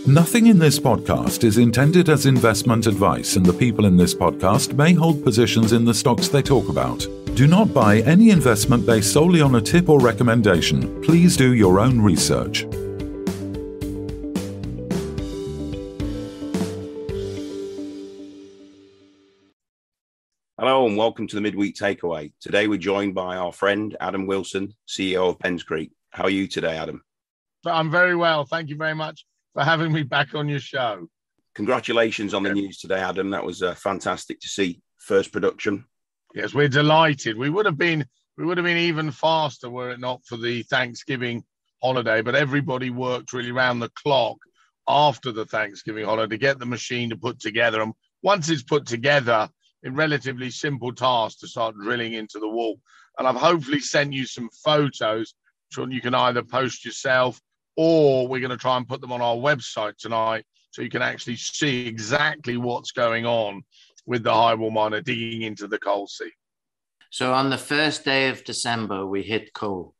Nothing in this podcast is intended as investment advice, and the people in this podcast may hold positions in the stocks they talk about. Do not buy any investment based solely on a tip or recommendation. Please do your own research. Hello and welcome to the Midweek Takeaway. Today we're joined by our friend Adam Wilson, CEO of Penns Creek. How are you today, Adam? I'm very well. Thank you very much for having me back on your show. Congratulations on the news today, Adam. That was fantastic to see. First production. Yes, we're delighted. We would have been even faster were it not for the Thanksgiving holiday, but everybody worked really round the clock after the Thanksgiving holiday to get the machine to put together. And once it's put together, a relatively simple task to start drilling into the wall. And I've hopefully sent you some photos which you can either post yourself or we're going to try and put them on our website tonight so you can actually see exactly what's going on with the high wall miner digging into the coal seam. So on the first day of December, we hit coal.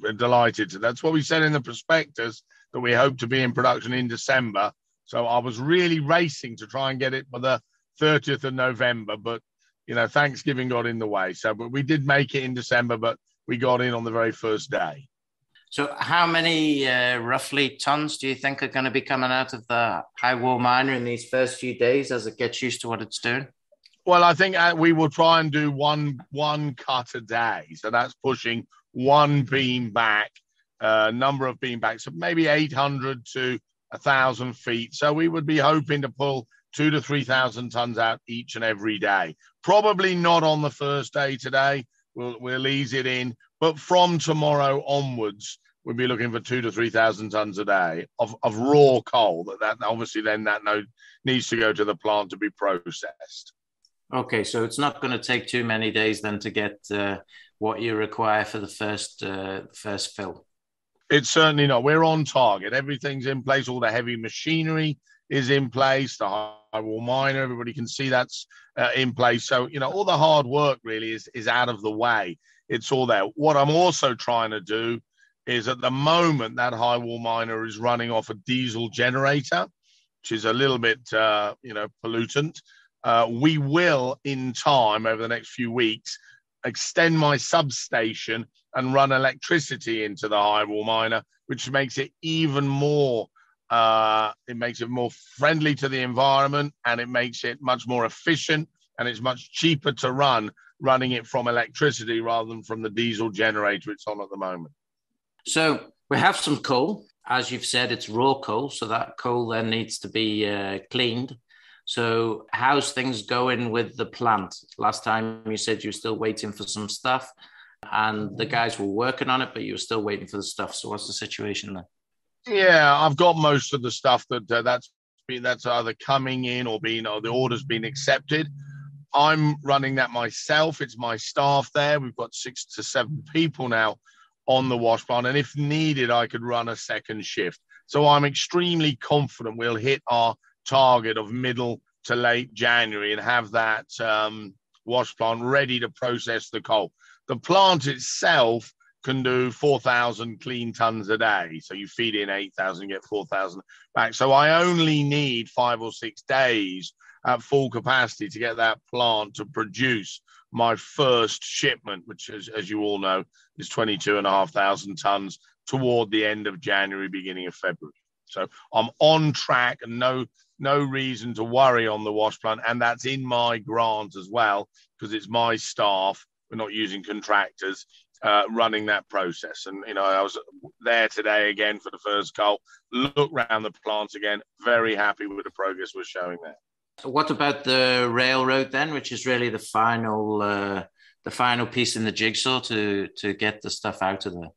We're delighted. That's what we said in the prospectus, that we hope to be in production in December. So I was really racing to try and get it by the 30th of November, but, Thanksgiving got in the way. But we did make it in December, but we got in on the very first day. So how many roughly tons do you think are going to be coming out of the high wall miner in these first few days as it gets used to what it's doing? Well, I think we will try and do one cut a day. So that's pushing one beam back, number of beam backs, so maybe 800 to 1,000 feet. So we would be hoping to pull 2,000 to 3,000 tons out each and every day. Probably not on the first day today. We'll ease it in. But from tomorrow onwards, we'll be looking for 2,000 to 3,000 tons a day of raw coal. That obviously then that needs to go to the plant to be processed. Okay, so it's not going to take too many days then to get what you require for the first fill. It's certainly not. We're on target. Everything's in place. All the heavy machinery is in place. The high wall miner, everybody can see that's in place. So, all the hard work really is out of the way. It's all there. What I'm also trying to do is at the moment that high wall miner is running off a diesel generator, which is a little bit, pollutant. We will, in time, over the next few weeks, extend my substation and run electricity into the high wall miner, which makes it even more, it makes it more friendly to the environment, and it makes it much more efficient, and it's much cheaper to running it from electricity rather than from the diesel generator it's on at the moment. So we have some coal. As you've said, it's raw coal, so that coal then needs to be cleaned. So how's things going with the plant? Last time you said you were still waiting for some stuff and the guys were working on it, but you were still waiting for the stuff. So what's the situation there? Yeah, I've got most of the stuff that's either coming in or the order's been accepted. I'm running that myself. It's my staff there. We've got 6 to 7 people now on the wash plant. And if needed, I could run a second shift. So I'm extremely confident we'll hit our target of middle to late January and have that wash plant ready to process the coal. The plant itself can do 4,000 clean tons a day. So you feed in 8,000, get 4,000 back. So I only need 5 or 6 days at full capacity to get that plant to produce my first shipment, which, as you all know, is 22,500 tons toward the end of January, beginning of February. So I'm on track and no reason to worry on the wash plant. And that's in my grant as well, because it's my staff. We're not using contractors running that process. And, I was there today again for the first coal, look around the plant again, very happy with the progress we're showing there. What about the railroad then, which is really the final piece in the jigsaw to get the stuff out of there?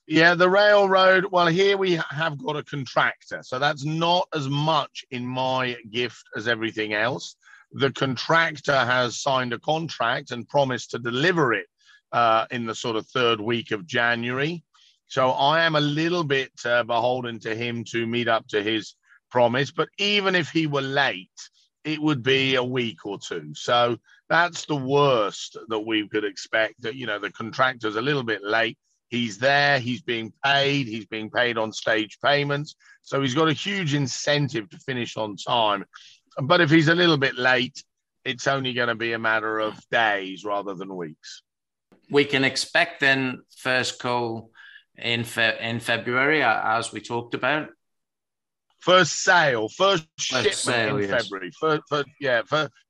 Yeah, the railroad, well, here we have got a contractor. So that's not as much in my gift as everything else. The contractor has signed a contract and promised to deliver it in the sort of third week of January. So I am a little bit beholden to him to meet up to his promise. But even if he were late, it would be a week or two. So that's the worst that we could expect, that, the contractor's a little bit late. He's there, he's being paid on stage payments. So he's got a huge incentive to finish on time. But if he's a little bit late, it's only going to be a matter of days rather than weeks. We can expect then first coal in February, as we talked about. First shipment in February.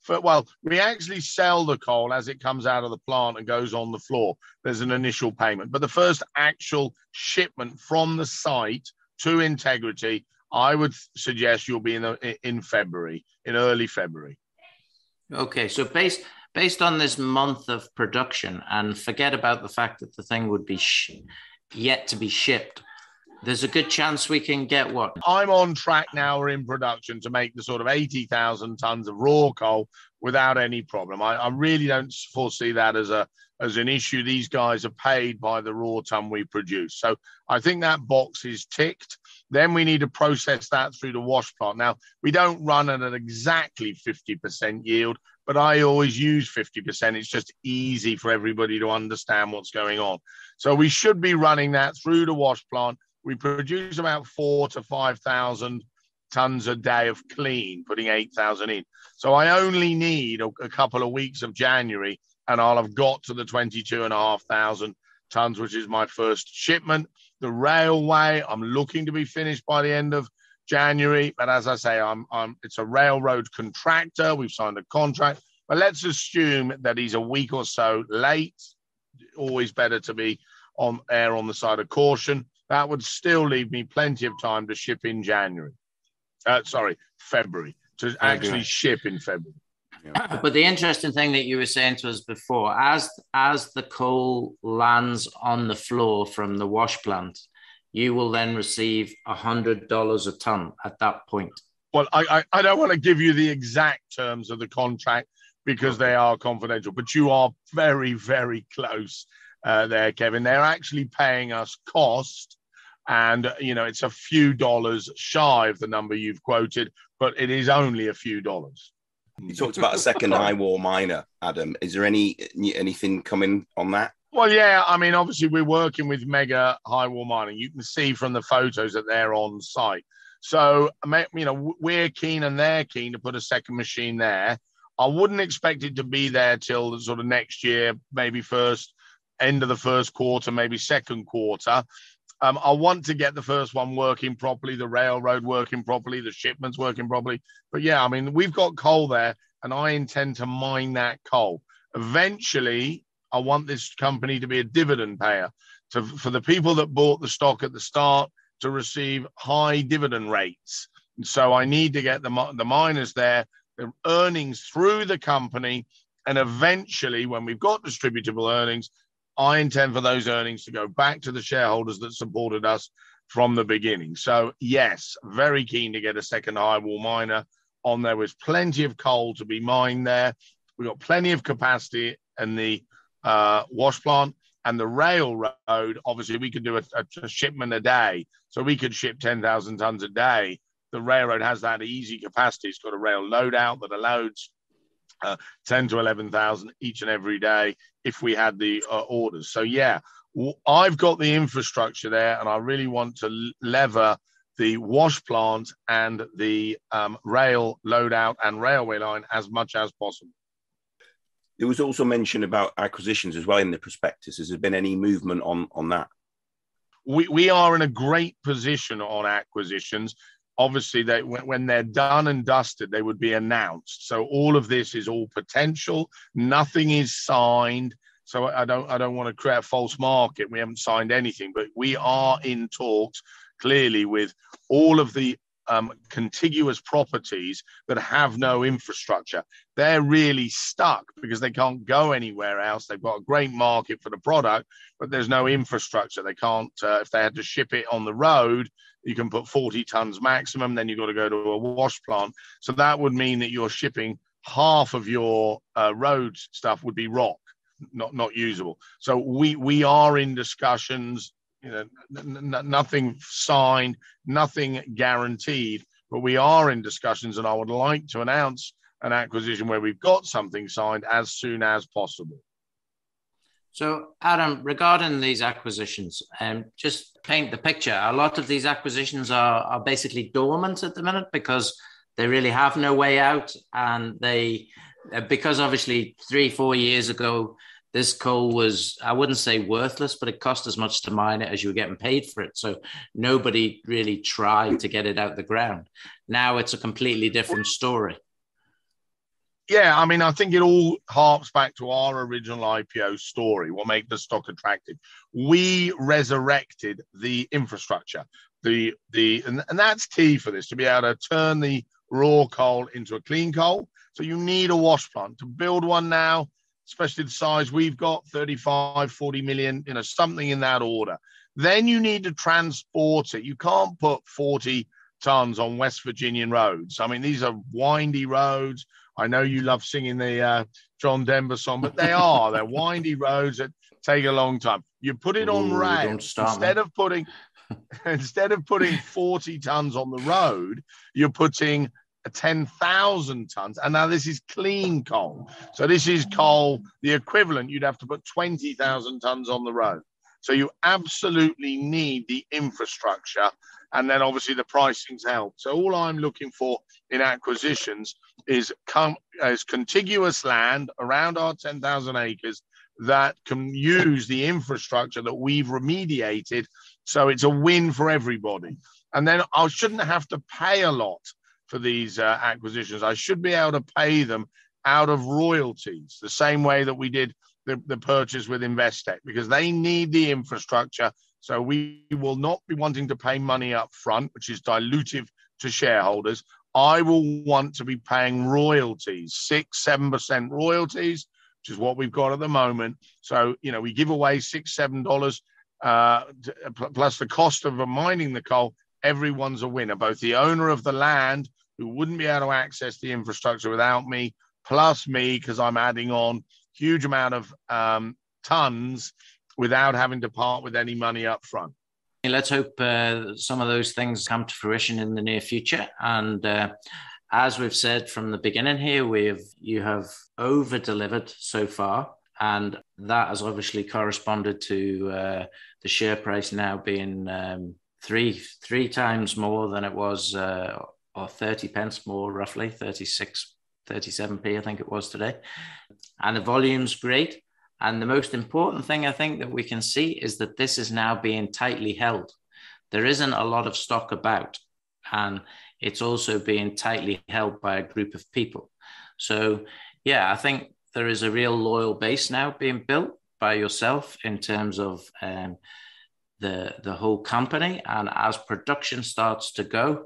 Well, we actually sell the coal as it comes out of the plant and goes on the floor. There's an initial payment, but the first actual shipment from the site to Integrity, I would suggest you'll be in February, in early February. Okay, so based on this month of production, and forget about the fact that the thing would be yet to be shipped, there's a good chance we can get what? I'm on track now. We're in production to make the sort of 80,000 tons of raw coal without any problem. I really don't foresee that as an issue. These guys are paid by the raw ton we produce. So I think that box is ticked. Then we need to process that through the wash plant. Now, we don't run at an exactly 50% yield, but I always use 50%. It's just easy for everybody to understand what's going on. So we should be running that through the wash plant. We produce about 4,000 to 5,000 tons a day of clean, putting 8,000 in. So I only need a couple of weeks of January, and I'll have got to the 22,500 tons, which is my first shipment. The railway, I'm looking to be finished by the end of January. But as I say, it's a railroad contractor. We've signed a contract. But let's assume that he's a week or so late. Always better to be on the side of caution. That would still leave me plenty of time to ship in February, to actually ship in February. But the interesting thing that you were saying to us before, as the coal lands on the floor from the wash plant, you will then receive $100 a ton at that point. Well, I don't want to give you the exact terms of the contract because they are confidential, but you are very, very close there, Kevin. They're actually paying us cost. And, it's a few dollars shy of the number you've quoted, but it is only a few dollars. You talked about a second high wall miner, Adam. Is there anything coming on that? Well, yeah. I mean, obviously, we're working with Mega High Wall Mining. You can see from the photos that they're on site. So, we're keen and they're keen to put a second machine there. I wouldn't expect it to be there till sort of next year, maybe end of the first quarter, maybe second quarter. I want to get the first one working properly, the railroad working properly, the shipments working properly. But yeah, I mean, we've got coal there and I intend to mine that coal. Eventually, I want this company to be a dividend payer, for the people that bought the stock at the start to receive high dividend rates. And so I need to get the miners there, the earnings through the company. And eventually, when we've got distributable earnings, I intend for those earnings to go back to the shareholders that supported us from the beginning. So yes, very keen to get a second high wall miner on there. With plenty of coal to be mined there. We've got plenty of capacity in the wash plant and the railroad. Obviously, we could do a shipment a day. So we could ship 10,000 tons a day. The railroad has that easy capacity. It's got a rail loadout that allows 10 to 11,000 each and every day if we had the orders. So yeah, I've got the infrastructure there, and I really want to lever the wash plant and the rail loadout and railway line as much as possible. There was also mention about acquisitions as well in the prospectus. Has there been any movement on that? We are in a great position on acquisitions. Obviously, when they're done and dusted, they would be announced. So all of this is all potential. Nothing is signed. So I don't want to create a false market. We haven't signed anything, but we are in talks clearly with all of the contiguous properties that have no infrastructure. They're really stuck because they can't go anywhere else. They've got a great market for the product, but there's no infrastructure. They can't, if they had to ship it on the road, you can put 40 tons maximum, then you've got to go to a wash plant. So that would mean that you're shipping half of your road stuff would be rock, not usable. So we are in discussions, nothing signed, nothing guaranteed, but we are in discussions, and I would like to announce an acquisition where we've got something signed as soon as possible. So, Adam, regarding these acquisitions, just paint the picture. A lot of these acquisitions are basically dormant at the minute because they really have no way out. And because obviously 3-4 years ago, this coal was, I wouldn't say worthless, but it cost as much to mine it as you were getting paid for it. So nobody really tried to get it out the ground. Now it's a completely different story. Yeah, I mean, I think it all harps back to our original IPO story, what made the stock attractive. We resurrected the infrastructure, and that's key for this, to be able to turn the raw coal into a clean coal. So you need a wash plant. To build one now, especially the size we've got, 35, 40 million, something in that order. Then you need to transport it. You can't put 40 tons on West Virginian roads. I mean, these are windy roads. I know you love singing the John Denver song, but they're windy roads that take a long time. You put it on rail instead of putting 40 tons on the road. You're putting 10,000 tons, and now this is clean coal. So this is coal, the equivalent. You'd have to put 20,000 tons on the road. So you absolutely need the infrastructure. And then obviously the pricing's help. So all I'm looking for in acquisitions is contiguous land around our 10,000 acres that can use the infrastructure that we've remediated. So it's a win for everybody. And then I shouldn't have to pay a lot for these acquisitions. I should be able to pay them out of royalties, the same way that we did the purchase with Investec, because they need the infrastructure. So we will not be wanting to pay money up front, which is dilutive to shareholders. I will want to be paying royalties, 6-7% royalties, which is what we've got at the moment. So, we give away $6-7 plus the cost of mining the coal. Everyone's a winner, both the owner of the land, who wouldn't be able to access the infrastructure without me, plus me, because I'm adding on huge amount of tons without having to part with any money up front. Let's hope some of those things come to fruition in the near future. And as we've said from the beginning here, you have over-delivered so far. And that has obviously corresponded to the share price now being three times more than it was, or 30 pence more, roughly, 37p, I think it was today. And the volume's great. And the most important thing I think that we can see is that this is now being tightly held. There isn't a lot of stock about, and it's also being tightly held by a group of people. So, yeah, I think there is a real loyal base now being built by yourself in terms of the whole company. And as production starts to go,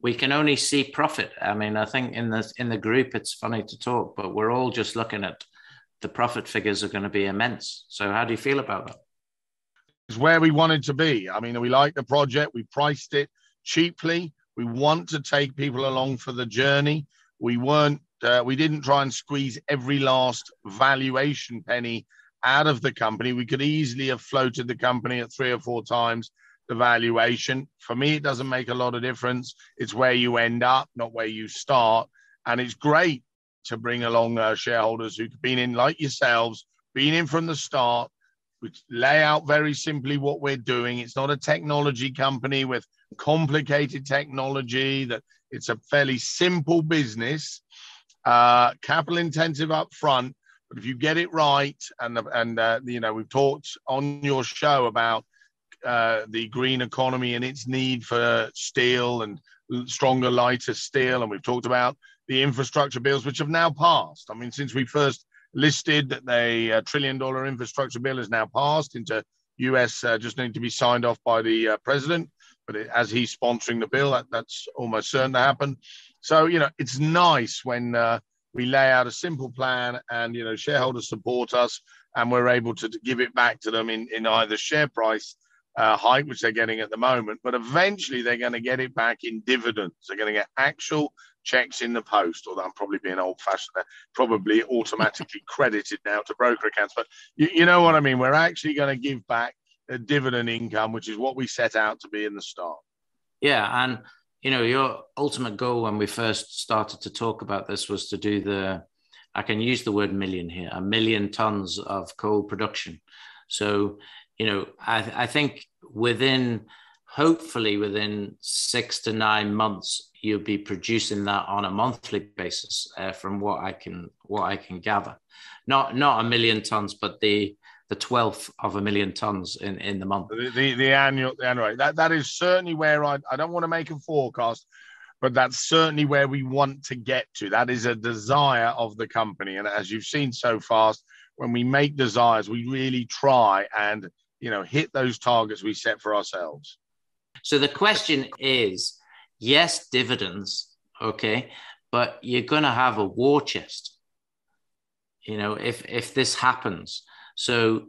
we can only see profit. I mean, I think in the group, it's funny to talk, but we're all just looking at the profit figures are going to be immense. So how do you feel about that? It's where we wanted to be. I mean, we like the project. We priced it cheaply. We want to take people along for the journey. We didn't try and squeeze every last valuation penny out of the company. We could easily have floated the company at 3 or 4 times the valuation. For me, it doesn't make a lot of difference. It's where you end up, not where you start. And it's great to bring along shareholders who've been in, like yourselves, been in from the start, which lay out very simply what we're doing. It's not a technology company with complicated technology. That it's a fairly simple business, capital intensive up front. But if you get it right, and we've talked on your show about the green economy and its need for steel and stronger, lighter steel, and we've talked about the infrastructure bills, which have now passed. I mean, since we first listed, the $1 trillion infrastructure bill is now passed into US, just need to be signed off by the president. But as he's sponsoring the bill, that's almost certain to happen. So, it's nice when we lay out a simple plan and, shareholders support us and we're able to give it back to them in either share price hike, which they're getting at the moment, but eventually they're going to get it back in dividends. They're going to get actual checks in the post, although I'm probably being old-fashioned there, probably automatically credited now to broker accounts. But you know what I mean? We're actually going to give back a dividend income, which is what we set out to be in the start. Yeah, and your ultimate goal when we first started to talk about this was to do the I can use the word million here, 1 million tons of coal production. So, I think hopefully within 6 to 9 months, you'll be producing that on a monthly basis, from what I can gather. Not 1 million tons, but the 12th of 1 million tons in the month. The annual rate. That is certainly where I don't want to make a forecast, but that's certainly where we want to get to. That is a desire of the company. And as you've seen so fast, when we make desires, we really try and, hit those targets we set for ourselves. So the question is, yes, dividends, okay, but you're going to have a war chest, if this happens. So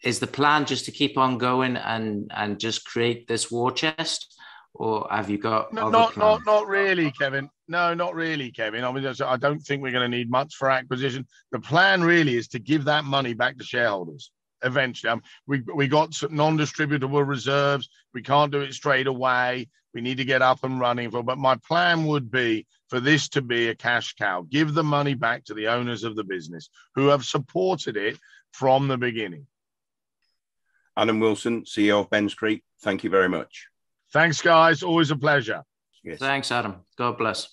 is the plan just to keep on going and just create this war chest, or have you got not really, Kevin? No, not really, Kevin. I mean, I don't think we're going to need much for acquisition. The plan really is to give that money back to shareholders eventually. We got some non-distributable reserves. We can't do it straight away. We need to get up and running. But my plan would be for this to be a cash cow. Give the money back to the owners of the business who have supported it from the beginning. Adam Wilson, CEO of Ben's Creek, thank you very much. Thanks, guys. Always a pleasure. Yes. Thanks, Adam. God bless.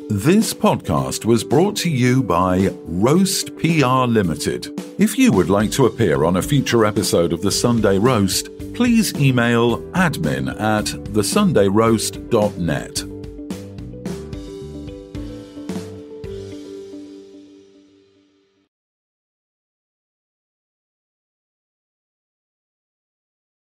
This podcast was brought to you by Roast PR Limited. If you would like to appear on a future episode of The Sunday Roast, please email admin@thesundayroast.net.